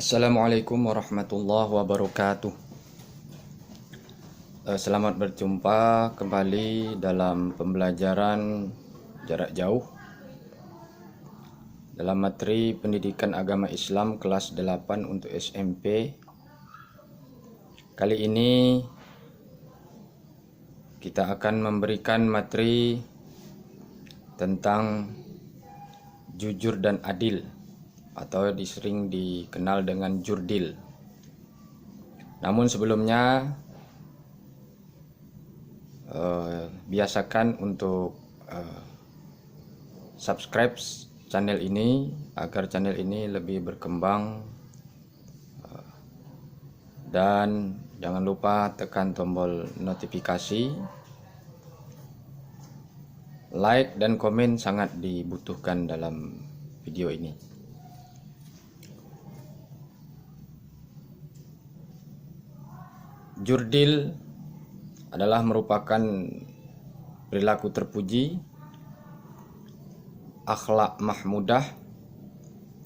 Assalamualaikum warahmatullahi wabarakatuh. Selamat berjumpa kembali dalam pembelajaran jarak jauh dalam materi Pendidikan Agama Islam kelas 8 untuk SMP. Kali ini kita akan memberikan materi tentang jujur dan adil, atau sering dikenal dengan jurdil. Namun sebelumnya biasakan untuk subscribe channel ini agar channel ini lebih berkembang, dan jangan lupa tekan tombol notifikasi. Like dan komen sangat dibutuhkan dalam video ini. Jurdil adalah merupakan perilaku terpuji, akhlak mahmudah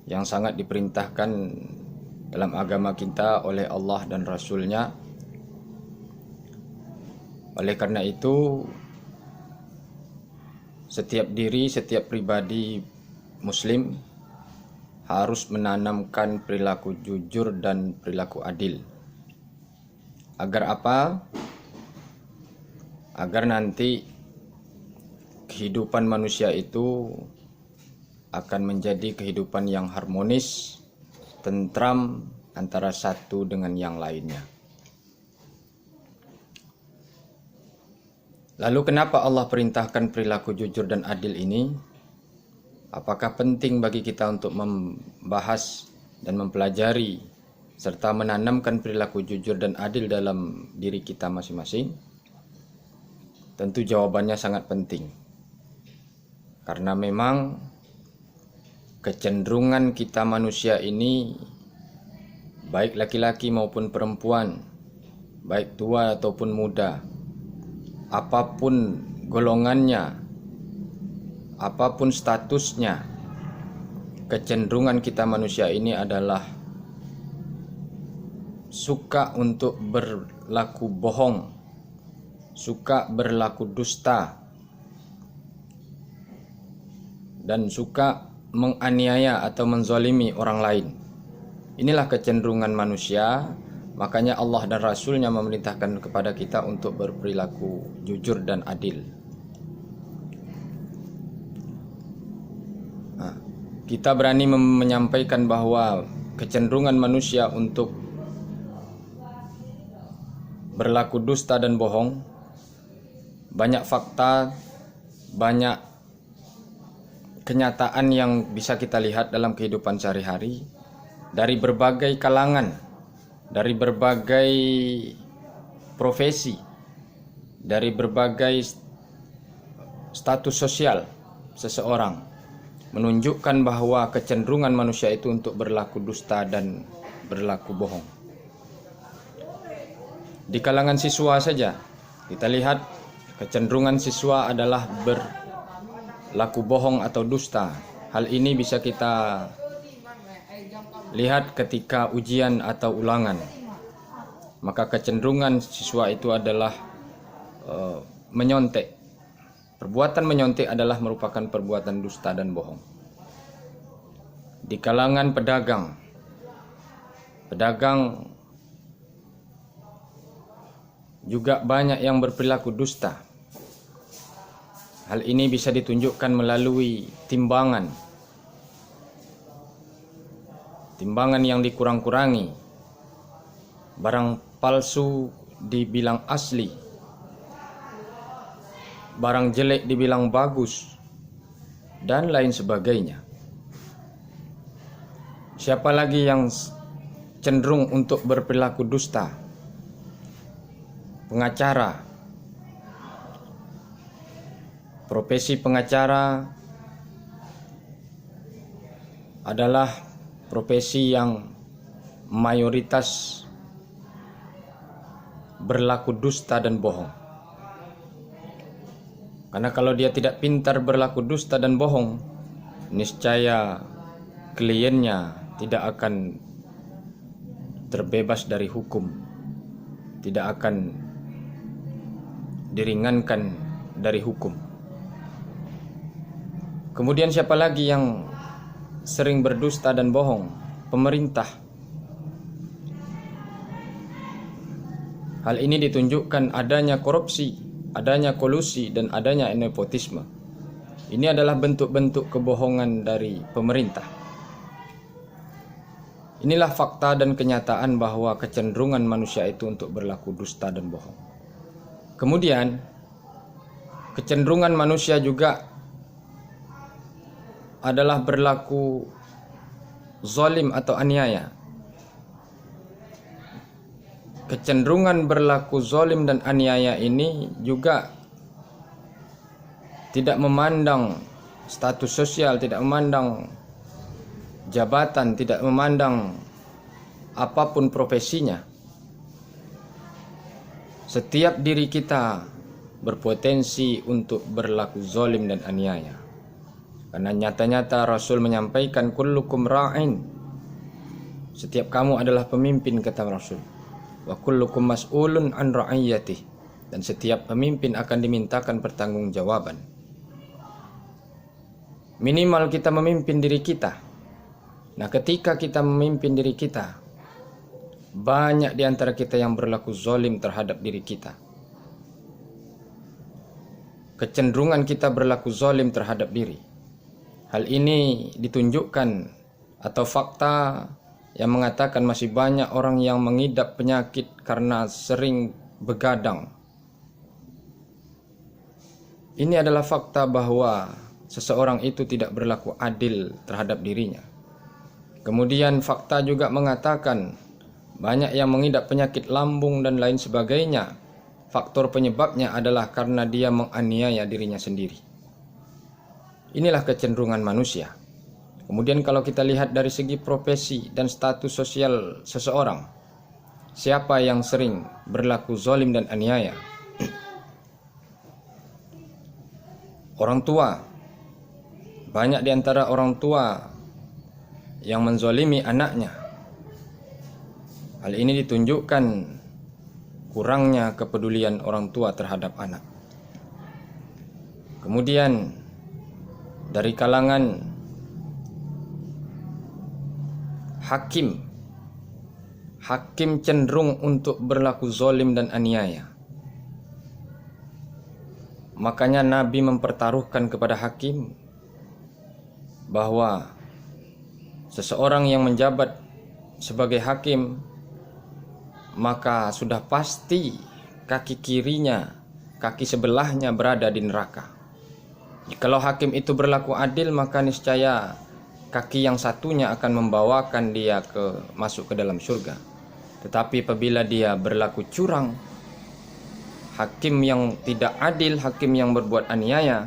yang sangat diperintahkan dalam agama kita oleh Allah dan Rasul-Nya. Oleh karena itu, setiap diri, setiap pribadi Muslim harus menanamkan perilaku jujur dan perilaku adil. Agar apa? Agar nanti kehidupan manusia itu akan menjadi kehidupan yang harmonis, tentram antara satu dengan yang lainnya. Lalu kenapa Allah perintahkan perilaku jujur dan adil ini? Apakah penting bagi kita untuk membahas dan mempelajari serta menanamkan perilaku jujur dan adil dalam diri kita masing-masing? Tentu jawabannya sangat penting. Karena memang kecenderungan kita manusia ini, baik laki-laki maupun perempuan, baik tua ataupun muda, apapun golongannya, apapun statusnya, kecenderungan kita manusia ini adalah suka untuk berlaku bohong, suka berlaku dusta, dan suka menganiaya atau menzalimi orang lain. Inilah kecenderungan manusia. Makanya Allah dan Rasul-Nya memerintahkan kepada kita untuk berperilaku jujur dan adil. Kita berani menyampaikan bahwa kecenderungan manusia untuk berlaku dusta dan bohong, banyak fakta, banyak kenyataan yang bisa kita lihat dalam kehidupan sehari-hari dari berbagai kalangan, dari berbagai profesi, dari berbagai status sosial seseorang, menunjukkan bahwa kecenderungan manusia itu untuk berlaku dusta dan berlaku bohong. Di kalangan siswa saja kita lihat kecenderungan siswa adalah berlaku bohong atau dusta. Hal ini bisa kita lihat ketika ujian atau ulangan. Maka kecenderungan siswa itu adalah menyontek. Perbuatan menyontek adalah merupakan perbuatan dusta dan bohong. Di kalangan pedagang juga banyak yang berperilaku dusta. Hal ini bisa ditunjukkan melalui timbangan yang dikurang-kurangi, barang palsu dibilang asli, barang jelek dibilang bagus, dan lain sebagainya. Siapa lagi yang cenderung untuk berperilaku dusta? Pengacara. Profesi pengacara adalah profesi yang mayoritas berlaku dusta dan bohong. Karena kalau dia tidak pintar berlaku dusta dan bohong, niscaya kliennya tidak akan terbebas dari hukum, tidak akan diringankan dari hukum. Kemudian siapa lagi yang sering berdusta dan bohong? Pemerintah. Hal ini ditunjukkan adanya korupsi, adanya kolusi, dan adanya nepotisme. Ini adalah bentuk-bentuk kebohongan dari pemerintah. Inilah fakta dan kenyataan bahwa kecenderungan manusia itu untuk berlaku dusta dan bohong. Kemudian, kecenderungan manusia juga adalah berlaku zalim atau aniaya. Kecenderungan berlaku zalim dan aniaya ini juga tidak memandang status sosial, tidak memandang jabatan, tidak memandang apapun profesinya. Setiap diri kita berpotensi untuk berlaku zalim dan aniaya. Karena nyata-nyata Rasul menyampaikan kullukum ra'in. Setiap kamu adalah pemimpin, kata Rasul. Wa kullukum mas'ulun an ra'iyatih. Dan setiap pemimpin akan dimintakan pertanggungjawaban. Minimal kita memimpin diri kita. Nah, ketika kita memimpin diri kita, banyak di antara kita yang berlaku zalim terhadap diri kita. Kecenderungan kita berlaku zalim terhadap diri. Hal ini ditunjukkan atau fakta yang mengatakan masih banyak orang yang mengidap penyakit karena sering begadang. Ini adalah fakta bahwa seseorang itu tidak berlaku adil terhadap dirinya. Kemudian fakta juga mengatakan banyak yang mengidap penyakit lambung dan lain sebagainya. Faktor penyebabnya adalah karena dia menganiaya dirinya sendiri. Inilah kecenderungan manusia. Kemudian kalau kita lihat dari segi profesi dan status sosial seseorang, siapa yang sering berlaku zalim dan aniaya? Orang tua. Banyak di antara orang tua yang menzalimi anaknya. Hal ini ditunjukkan kurangnya kepedulian orang tua terhadap anak. Kemudian dari kalangan hakim cenderung untuk berlaku zalim dan aniaya. Makanya Nabi mempertaruhkan kepada hakim bahwa seseorang yang menjabat sebagai hakim, maka sudah pasti kaki kirinya, kaki sebelahnya berada di neraka. Kalau hakim itu berlaku adil, maka niscaya kaki yang satunya akan membawakan dia masuk ke dalam surga. Tetapi apabila dia berlaku curang, hakim yang tidak adil, hakim yang berbuat aniaya,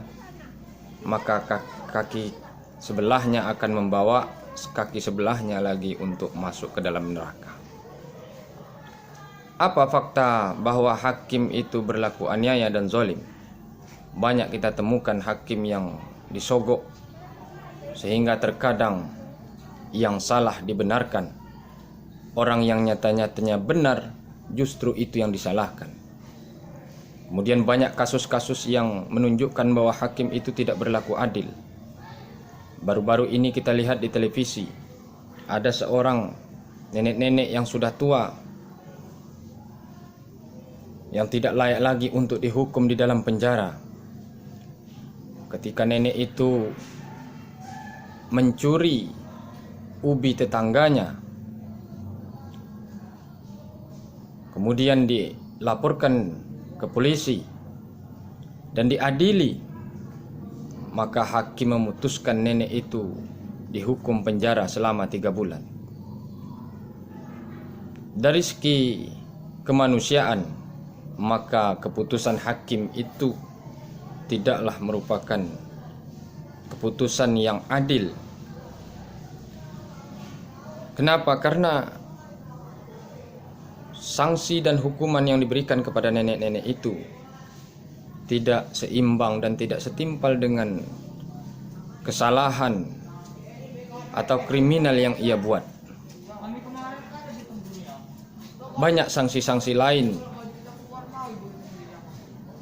maka kaki sebelahnya akan membawa kaki sebelahnya lagi untuk masuk ke dalam neraka. Apa fakta bahwa hakim itu berlaku aniaya dan zalim? Banyak kita temukan hakim yang disogok, sehingga terkadang yang salah dibenarkan. Orang yang nyata-nyatanya benar, justru itu yang disalahkan. Kemudian banyak kasus-kasus yang menunjukkan bahwa hakim itu tidak berlaku adil. Baru-baru ini kita lihat di televisi, ada seorang nenek-nenek yang sudah tua, yang tidak layak lagi untuk dihukum di dalam penjara. Ketika nenek itu mencuri ubi tetangganya, kemudian dilaporkan ke polisi dan diadili, maka hakim memutuskan nenek itu dihukum penjara selama 3 bulan. Dari segi kemanusiaan, maka keputusan hakim itu tidaklah merupakan keputusan yang adil. Kenapa? Karena sanksi dan hukuman yang diberikan kepada nenek-nenek itu tidak seimbang dan tidak setimpal dengan kesalahan atau kriminal yang ia buat. banyak sanksi-sanksi lain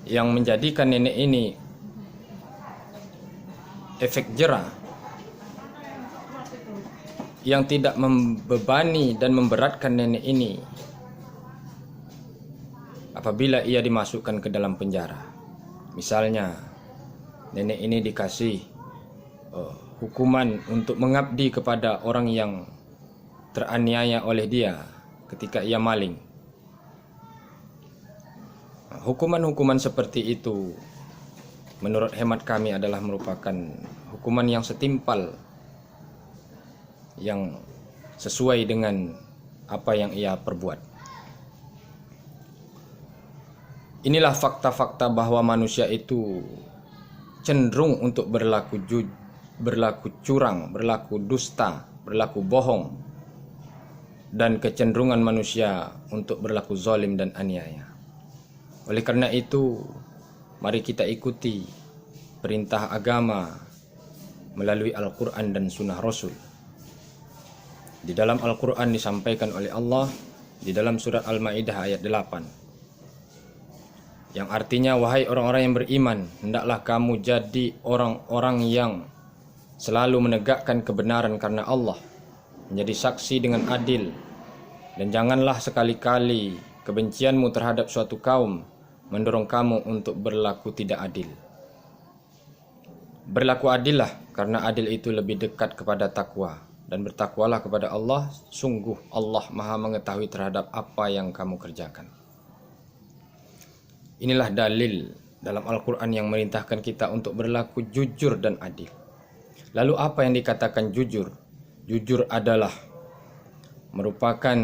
yang menjadikan nenek ini efek jera yang tidak membebani dan memberatkan nenek ini apabila ia dimasukkan ke dalam penjara. Misalnya nenek ini dikasih hukuman untuk mengabdi kepada orang yang teraniaya oleh dia ketika ia maling. Hukuman-hukuman seperti itu menurut hemat kami adalah merupakan hukuman yang setimpal, yang sesuai dengan apa yang ia perbuat. Inilah fakta-fakta bahwa manusia itu cenderung untuk berlaku curang, berlaku dusta, berlaku bohong, dan kecenderungan manusia untuk berlaku zalim dan aniaya. Oleh karena itu, mari kita ikuti perintah agama melalui Al-Quran dan Sunnah Rasul. Di dalam Al-Quran disampaikan oleh Allah di dalam surat Al-Ma'idah ayat 8, yang artinya, wahai orang-orang yang beriman, hendaklah kamu jadi orang-orang yang selalu menegakkan kebenaran karena Allah, menjadi saksi dengan adil, dan janganlah sekali-kali kebencianmu terhadap suatu kaum mendorong kamu untuk berlaku tidak adil. Berlaku adillah, karena adil itu lebih dekat kepada takwa, dan bertakwalah kepada Allah, sungguh Allah Maha mengetahui terhadap apa yang kamu kerjakan. Inilah dalil dalam Al-Quran yang merintahkan kita untuk berlaku jujur dan adil. Lalu apa yang dikatakan jujur? Jujur adalah merupakan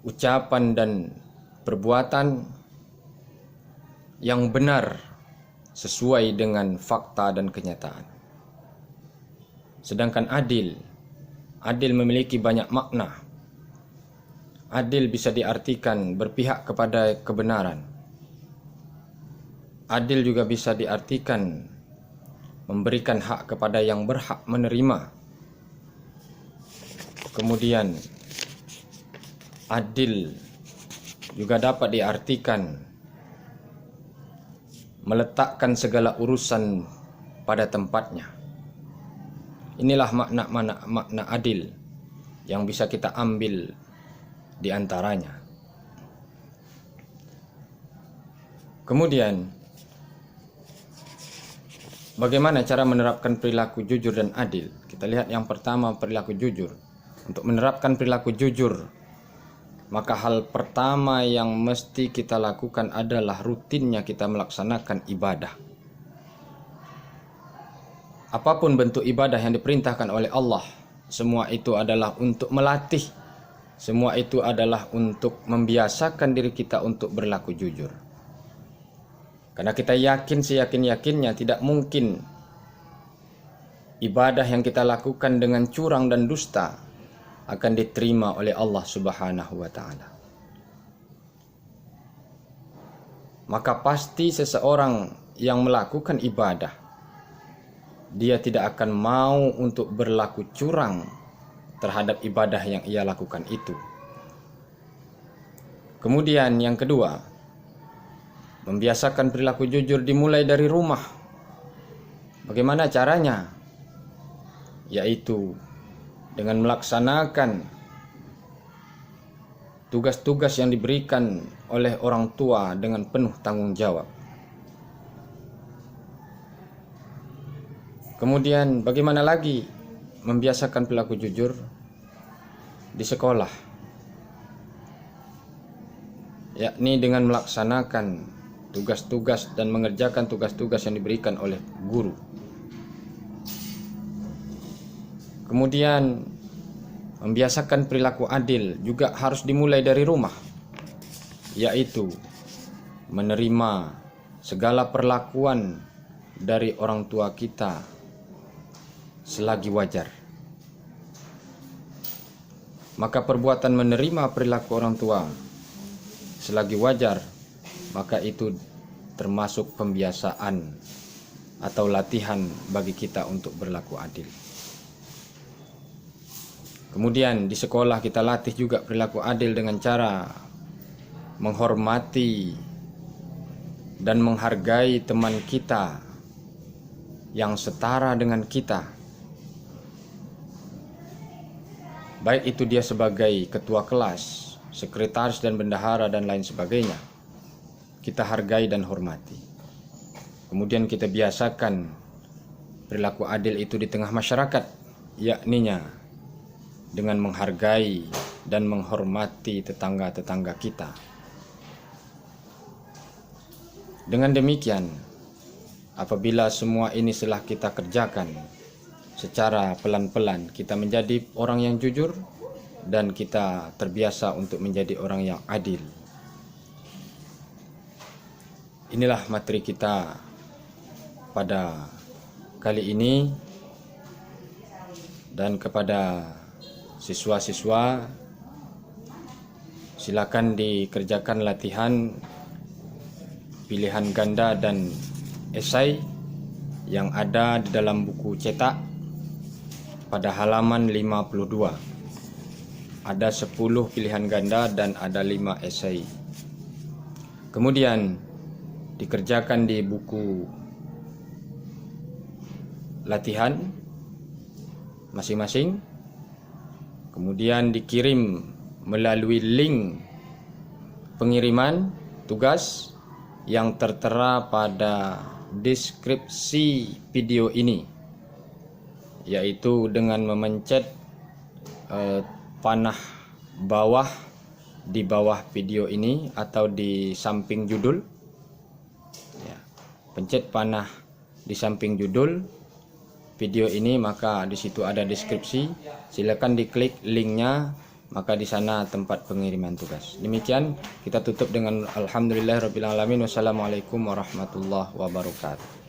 ucapan dan perbuatan yang benar sesuai dengan fakta dan kenyataan. Sedangkan adil memiliki banyak makna. Adil bisa diartikan berpihak kepada kebenaran. Adil juga bisa diartikan memberikan hak kepada yang berhak menerima. Kemudian adil juga dapat diartikan meletakkan segala urusan pada tempatnya. Inilah makna adil yang bisa kita ambil di antaranya. Kemudian, bagaimana cara menerapkan perilaku jujur dan adil? Kita lihat yang pertama, perilaku jujur. Untuk menerapkan perilaku jujur, maka hal pertama yang mesti kita lakukan adalah rutinnya kita melaksanakan ibadah. Apapun bentuk ibadah yang diperintahkan oleh Allah, semua itu adalah untuk melatih. Semua itu adalah untuk membiasakan diri kita untuk berlaku jujur. Karena kita yakin seyakin-yakinnya tidak mungkin ibadah yang kita lakukan dengan curang dan dusta akan diterima oleh Allah Subhanahu wa taala. Maka pasti seseorang yang melakukan ibadah, dia tidak akan mau untuk berlaku curang terhadap ibadah yang ia lakukan itu. Kemudian yang kedua, membiasakan perilaku jujur dimulai dari rumah. Bagaimana caranya? Yaitu dengan melaksanakan tugas-tugas yang diberikan oleh orang tua dengan penuh tanggung jawab. Kemudian bagaimana lagi membiasakan perilaku jujur? Di sekolah, yakni dengan melaksanakan tugas-tugas dan mengerjakan tugas-tugas yang diberikan oleh guru. Kemudian membiasakan perilaku adil juga harus dimulai dari rumah, yaitu menerima segala perlakuan dari orang tua kita selagi wajar. Maka perbuatan menerima perilaku orang tua selagi wajar, maka itu termasuk pembiasaan atau latihan bagi kita untuk berlaku adil. Kemudian di sekolah kita latih juga perilaku adil dengan cara menghormati dan menghargai teman kita yang setara dengan kita. Baik itu dia sebagai ketua kelas, sekretaris dan bendahara dan lain sebagainya. Kita hargai dan hormati. Kemudian kita biasakan perilaku adil itu di tengah masyarakat, yakninya dengan menghargai dan menghormati tetangga-tetangga kita. Dengan demikian, apabila semua ini telah kita kerjakan secara pelan-pelan, kita menjadi orang yang jujur dan kita terbiasa untuk menjadi orang yang adil. Inilah materi kita pada kali ini, dan kepada siswa-siswa silakan dikerjakan latihan pilihan ganda dan esai yang ada di dalam buku cetak pada halaman 52. Ada 10 pilihan ganda dan ada 5 esai. Kemudian dikerjakan di buku latihan masing-masing. Kemudian dikirim melalui link pengiriman tugas yang tertera pada deskripsi video ini, yaitu dengan memencet panah bawah di bawah video ini atau di samping judul. Ya, pencet panah di samping judul video ini, maka di situ ada deskripsi. Silakan diklik linknya, maka di sana tempat pengiriman tugas. Demikian kita tutup dengan alhamdulillahirabbil alamin. Wassalamualaikum warahmatullahi wabarakatuh.